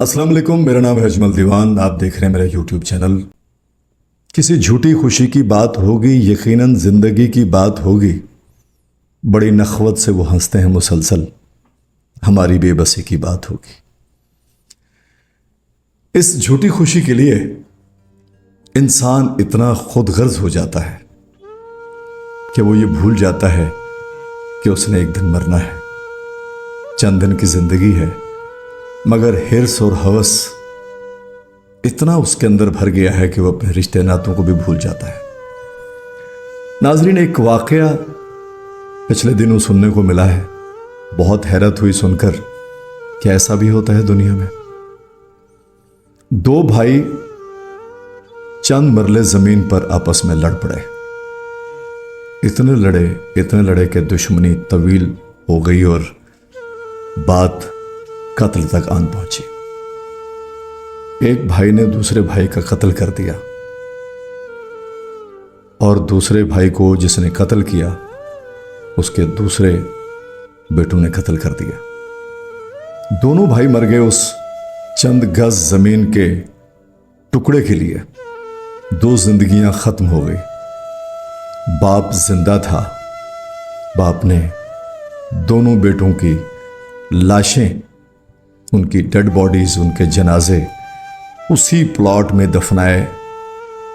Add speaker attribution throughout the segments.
Speaker 1: अस्सलाम वालेकुम, मेरा नाम है अजमल दीवान। आप देख रहे हैं मेरा यूट्यूब चैनल। किसी झूठी खुशी की बात होगी, यकीनन ज़िंदगी की बात होगी। बड़ी नखवत से वो हंसते हैं मुसलसल, हमारी बेबसी की बात होगी। इस झूठी खुशी के लिए इंसान इतना खुदगर्ज हो जाता है कि वो ये भूल जाता है कि उसने एक दिन मरना है। चंद दिन की ज़िंदगी है, मगर हिर्स और हवस इतना उसके अंदर भर गया है कि वो अपने रिश्ते नातों को भी भूल जाता है। नाजरीन, एक वाकया पिछले दिनों सुनने को मिला है। बहुत हैरत हुई सुनकर कि ऐसा भी होता है दुनिया में। दो भाई चंद मरले जमीन पर आपस में लड़ पड़े। इतने लड़े कि दुश्मनी तवील हो गई और बात कत्ल तक आन पहुंची। एक भाई ने दूसरे भाई का कत्ल कर दिया और दूसरे भाई को जिसने कत्ल किया उसके दूसरे बेटों ने कत्ल कर दिया। दोनों भाई मर गए उस चंद गज जमीन के टुकड़े के लिए। दो जिंदगियां खत्म हो गई। बाप जिंदा था। बाप ने दोनों बेटों की लाशें, उनकी डेड बॉडीज, उनके जनाजे उसी प्लॉट में दफनाए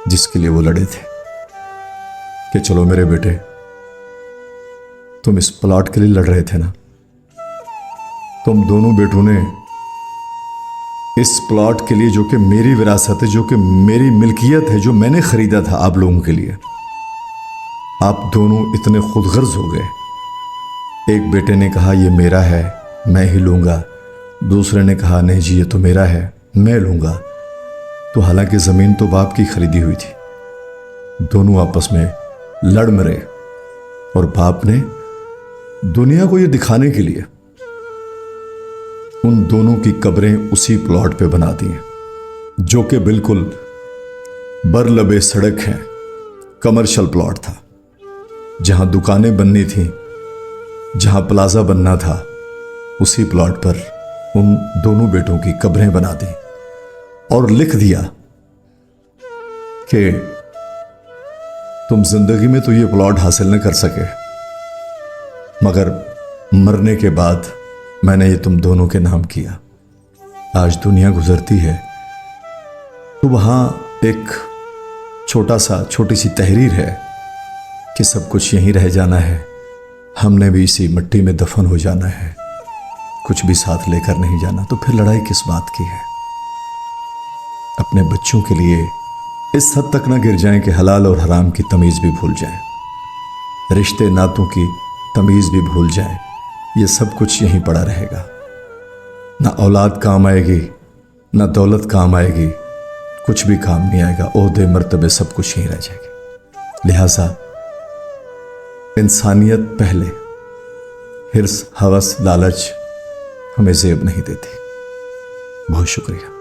Speaker 1: जिसके लिए वो लड़े थे कि चलो मेरे बेटे, तुम इस प्लॉट के लिए लड़ रहे थे ना, तुम दोनों बेटों ने इस प्लॉट के लिए, जो कि मेरी विरासत है, जो कि मेरी मिल्कियत है, जो मैंने खरीदा था आप लोगों के लिए, आप दोनों इतने खुदगर्ज हो गए। एक बेटे ने कहा ये मेरा है, मैं ही लूंगा। दूसरे ने कहा नहीं जी, ये तो मेरा है, मैं लूंगा। तो हालांकि ज़मीन तो बाप की खरीदी हुई थी। दोनों आपस में लड़ मरे और बाप ने दुनिया को ये दिखाने के लिए उन दोनों की कब्रें उसी प्लॉट पे बना दी हैं, जो कि बिल्कुल बरलबे सड़क है। कमर्शियल प्लॉट था, जहां दुकानें बननी थी, जहां प्लाजा बनना था, उसी प्लॉट पर उन दोनों बेटों की कब्रें बना दी और लिख दिया कि तुम जिंदगी में तो ये प्लॉट हासिल न कर सके, मगर मरने के बाद मैंने ये तुम दोनों के नाम किया। आज दुनिया गुजरती है तो वहां एक छोटी सी तहरीर है कि सब कुछ यहीं रह जाना है, हमने भी इसी मिट्टी में दफन हो जाना है, कुछ भी साथ लेकर नहीं जाना। तो फिर लड़ाई किस बात की है? अपने बच्चों के लिए इस हद तक ना गिर जाएं कि हलाल और हराम की तमीज़ भी भूल जाएं, रिश्ते नातों की तमीज़ भी भूल जाएं। ये सब कुछ यहीं पड़ा रहेगा। ना औलाद काम आएगी, ना दौलत काम आएगी, कुछ भी काम नहीं आएगा। ओहदे मर्तबे सब कुछ यहीं रह जाएगा। लिहाजा इंसानियत पहले, हिर्स, हवस, लालच हमें ज़ेब नहीं देती। बहुत शुक्रिया।